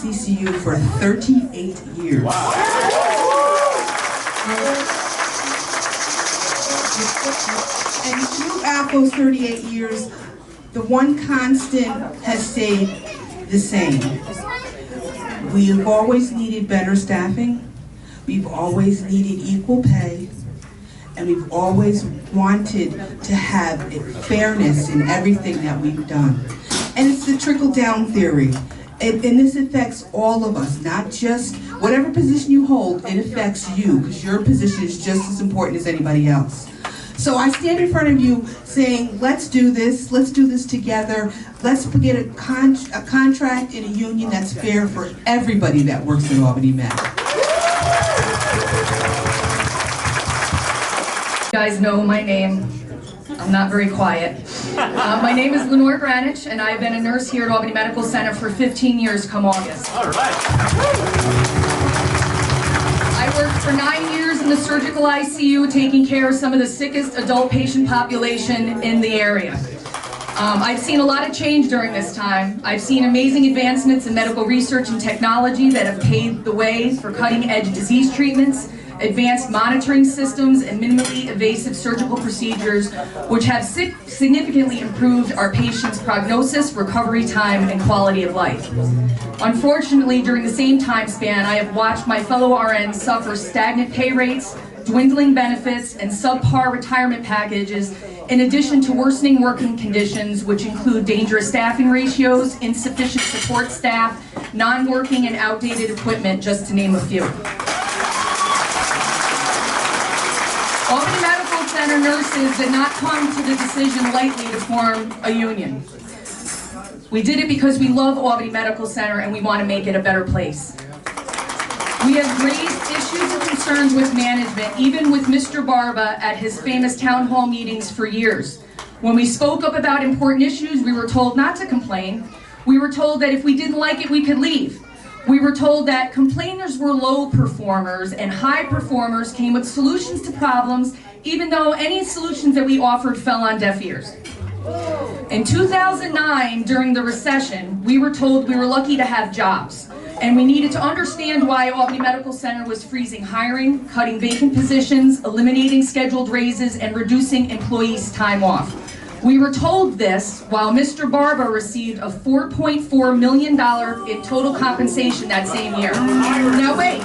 CCU for 38 years. Wow. And throughout those 38 years, the one constant has stayed the same. We have always needed better staffing, we've always needed equal pay, and we've always wanted to have fairness in everything that we've done. And it's the trickle-down theory. And this affects all of us, not just whatever position you hold, it affects you, because your position is just as important as anybody else. So I stand in front of you saying, let's do this together, let's get a contract in a union that's fair for everybody that works at Albany Med. You guys know my name. I'm not very quiet. My name is Lenore Grunich, and I've been a nurse here at Albany Medical Center for 15 years come August. All right. I worked for 9 years in the surgical ICU, taking care of some of the sickest adult patient population in the area. I've seen a lot of change during this time. I've seen amazing advancements in medical research and technology that have paved the way for cutting-edge disease treatments, advanced monitoring systems, and minimally invasive surgical procedures, which have significantly improved our patients' prognosis, recovery time, and quality of life. Unfortunately, during the same time span, I have watched my fellow RNs suffer stagnant pay rates, dwindling benefits, and subpar retirement packages, in addition to worsening working conditions, which include dangerous staffing ratios, insufficient support staff, non-working and outdated equipment, just to name a few. Albany Medical Center nurses did not come to the decision lightly to form a union. We did it because we love Albany Medical Center and we want to make it a better place. We have raised issues and concerns with management, even with Mr. Barba at his famous town hall meetings for years. When we spoke up about important issues, we were told not to complain. We were told that if we didn't like it, we could leave. We were told that complainers were low performers and high performers came with solutions to problems, even though any solutions that we offered fell on deaf ears. In 2009, during the recession, we were told we were lucky to have jobs, and we needed to understand why Albany Medical Center was freezing hiring, cutting vacant positions, eliminating scheduled raises, and reducing employees' time off. We were told this while Mr. Barba received a $4.4 million in total compensation that same year. Now wait.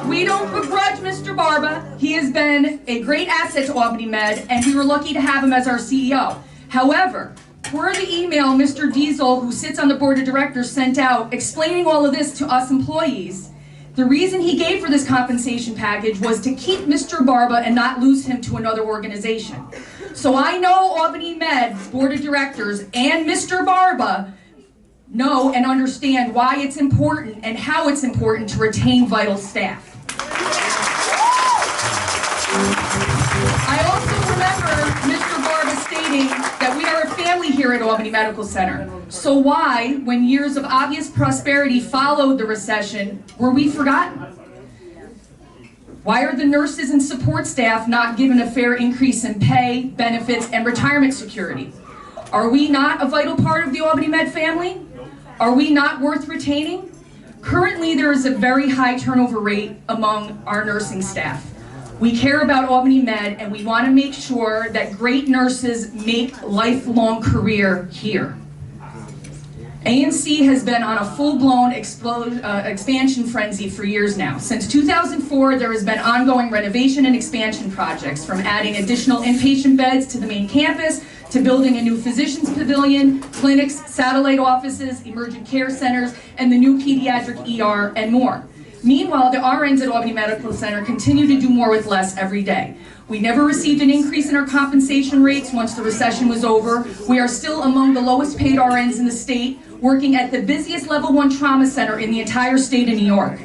We don't begrudge Mr. Barba. He has been a great asset to Albany Med, and we were lucky to have him as our CEO. However, per the email Mr. Diesel, who sits on the board of directors, sent out explaining all of this to us employees, the reason he gave for this compensation package was to keep Mr. Barba and not lose him to another organization. So I know Albany Med's board of directors and Mr. Barba know and understand why it's important and how it's important to retain vital staff. I also remember Mr. Barba stating that we are a family here at Albany Medical Center. So why, when years of obvious prosperity followed the recession, were we forgotten? Why are the nurses and support staff not given a fair increase in pay, benefits, and retirement security? Are we not a vital part of the Albany Med family? Are we not worth retaining? Currently, there is a very high turnover rate among our nursing staff. We care about Albany Med, and we want to make sure that great nurses make lifelong career here. ANC has been on a full-blown expansion frenzy for years now. Since 2004, there has been ongoing renovation and expansion projects, from adding additional inpatient beds to the main campus, to building a new physicians pavilion, clinics, satellite offices, emergent care centers, and the new pediatric ER, and more. Meanwhile, the RNs at Albany Medical Center continue to do more with less every day. We never received an increase in our compensation rates once the recession was over. We are still among the lowest paid RNs in the state, working at the busiest level 1 trauma center in the entire state of New York.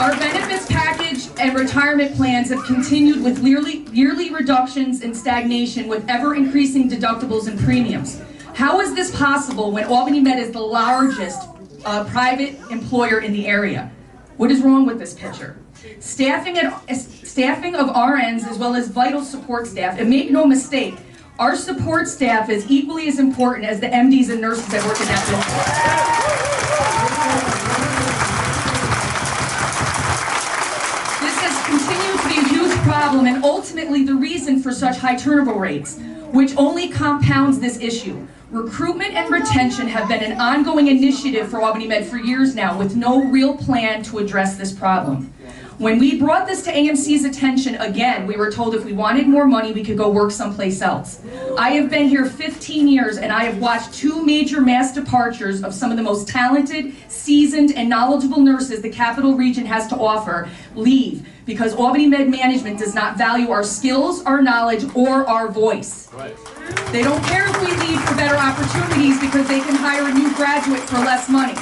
Our benefits package and retirement plans have continued with yearly reductions and stagnation, with ever-increasing deductibles and premiums. How is this possible when Albany Med is the largest private employer in the area? What is wrong with this picture? Staffing of RNs as well as vital support staff, and make no mistake, Our support staff is equally as important as the MDs and nurses that work in that business. This has continued to be a huge problem and ultimately the reason for such high turnover rates, which only compounds this issue. Recruitment and retention have been an ongoing initiative for Albany Med for years now with no real plan to address this problem. When we brought this to AMC's attention again, we were told if we wanted more money, we could go work someplace else. I have been here 15 years and I have watched 2 major mass departures of some of the most talented, seasoned, and knowledgeable nurses the Capital Region has to offer leave because Albany Med management does not value our skills, our knowledge, or our voice. Right. They don't care if we leave for better opportunities because they can hire a new graduate for less money.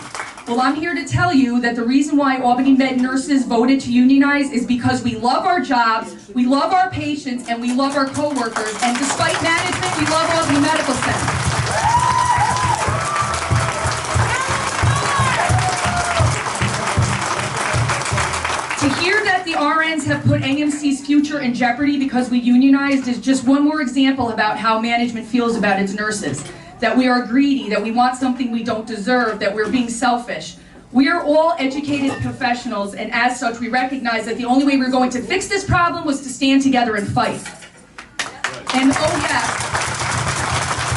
Well, I'm here to tell you that the reason why Albany Med nurses voted to unionize is because we love our jobs, we love our patients, and we love our coworkers, and despite management, we love Albany Medical Center. To hear that the RNs have put AMC's future in jeopardy because we unionized is just one more example about how management feels about its nurses. That we are greedy, that we want something we don't deserve, that we're being selfish. We are all educated professionals, and as such, we recognize that the only way we're going to fix this problem was to stand together and fight. And oh yes,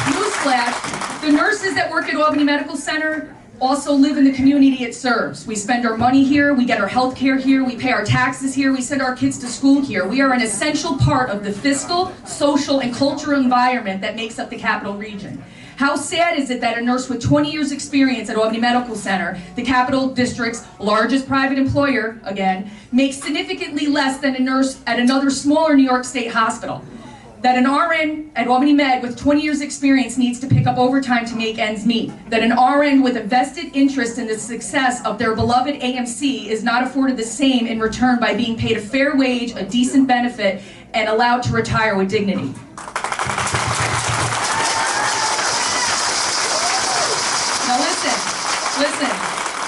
newsflash, the nurses that work at Albany Medical Center also live in the community it serves. We spend our money here, we get our health care here, we pay our taxes here, we send our kids to school here. We are an essential part of the fiscal, social, and cultural environment that makes up the Capital Region. How sad is it that a nurse with 20 years experience at Albany Medical Center, the Capital District's largest private employer, again, makes significantly less than a nurse at another smaller New York State hospital? That an RN at Albany Med with 20 years experience needs to pick up overtime to make ends meet. That an RN with a vested interest in the success of their beloved AMC is not afforded the same in return by being paid a fair wage, a decent benefit, and allowed to retire with dignity. Listen,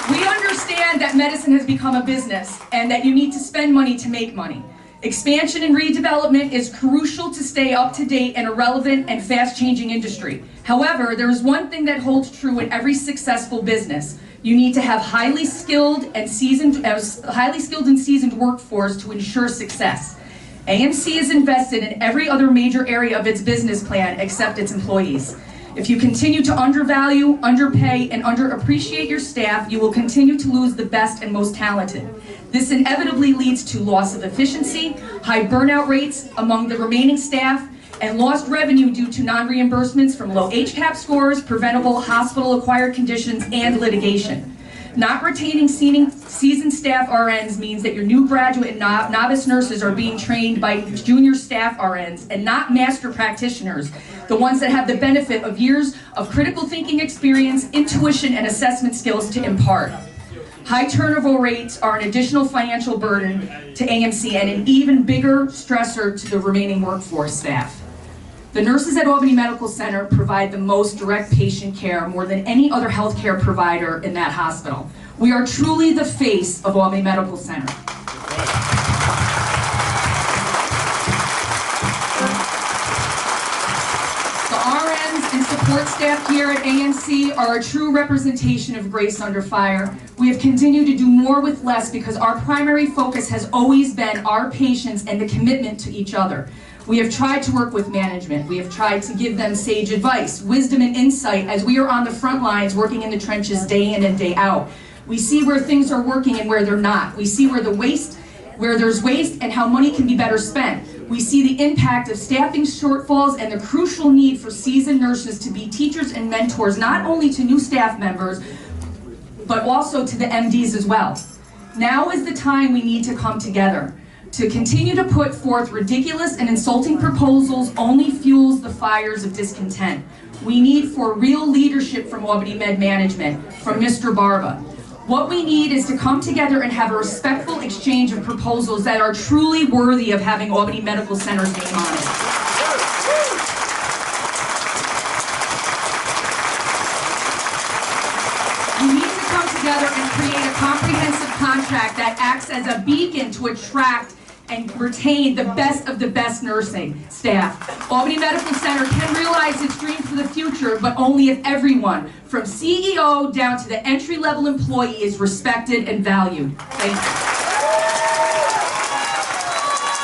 we understand that medicine has become a business and that you need to spend money to make money. Expansion and redevelopment is crucial to stay up to date in a relevant and fast-changing industry. However, there is one thing that holds true in every successful business. You need to have highly skilled and seasoned workforce to ensure success. AMC is invested in every other major area of its business plan except its employees. If you continue to undervalue, underpay, and underappreciate your staff, you will continue to lose the best and most talented. This inevitably leads to loss of efficiency, high burnout rates among the remaining staff, and lost revenue due to non-reimbursements from low HCAP scores, preventable hospital-acquired conditions, and litigation. Not retaining seasoned staff RNs means that your new graduate and novice nurses are being trained by junior staff RNs and not master practitioners, the ones that have the benefit of years of critical thinking experience, intuition, and assessment skills to impart. High turnover rates are an additional financial burden to AMC and an even bigger stressor to the remaining workforce staff. The nurses at Albany Medical Center provide the most direct patient care more than any other healthcare provider in that hospital. We are truly the face of Albany Medical Center. The RNs and support staff here at AMC are a true representation of grace under fire. We have continued to do more with less because our primary focus has always been our patients and the commitment to each other. We have tried to work with management. We have tried to give them sage advice, wisdom, and insight as we are on the front lines working in the trenches day in and day out. We see where things are working and where they're not. We see where there's waste and how money can be better spent. We see the impact of staffing shortfalls and the crucial need for seasoned nurses to be teachers and mentors, not only to new staff members, but also to the MDs as well. Now is the time we need to come together. To continue to put forth ridiculous and insulting proposals only fuels the fires of discontent. We need for real leadership from Albany Med management, from Mr. Barba. What we need is to come together and have a respectful exchange of proposals that are truly worthy of having Albany Medical Center's name on it. We need to come together and create a comprehensive contract that acts as a beacon to attract and retain the best of the best nursing staff. Albany Medical Center can culture, but only if everyone, from CEO down to the entry-level employee, is respected and valued. Thank you.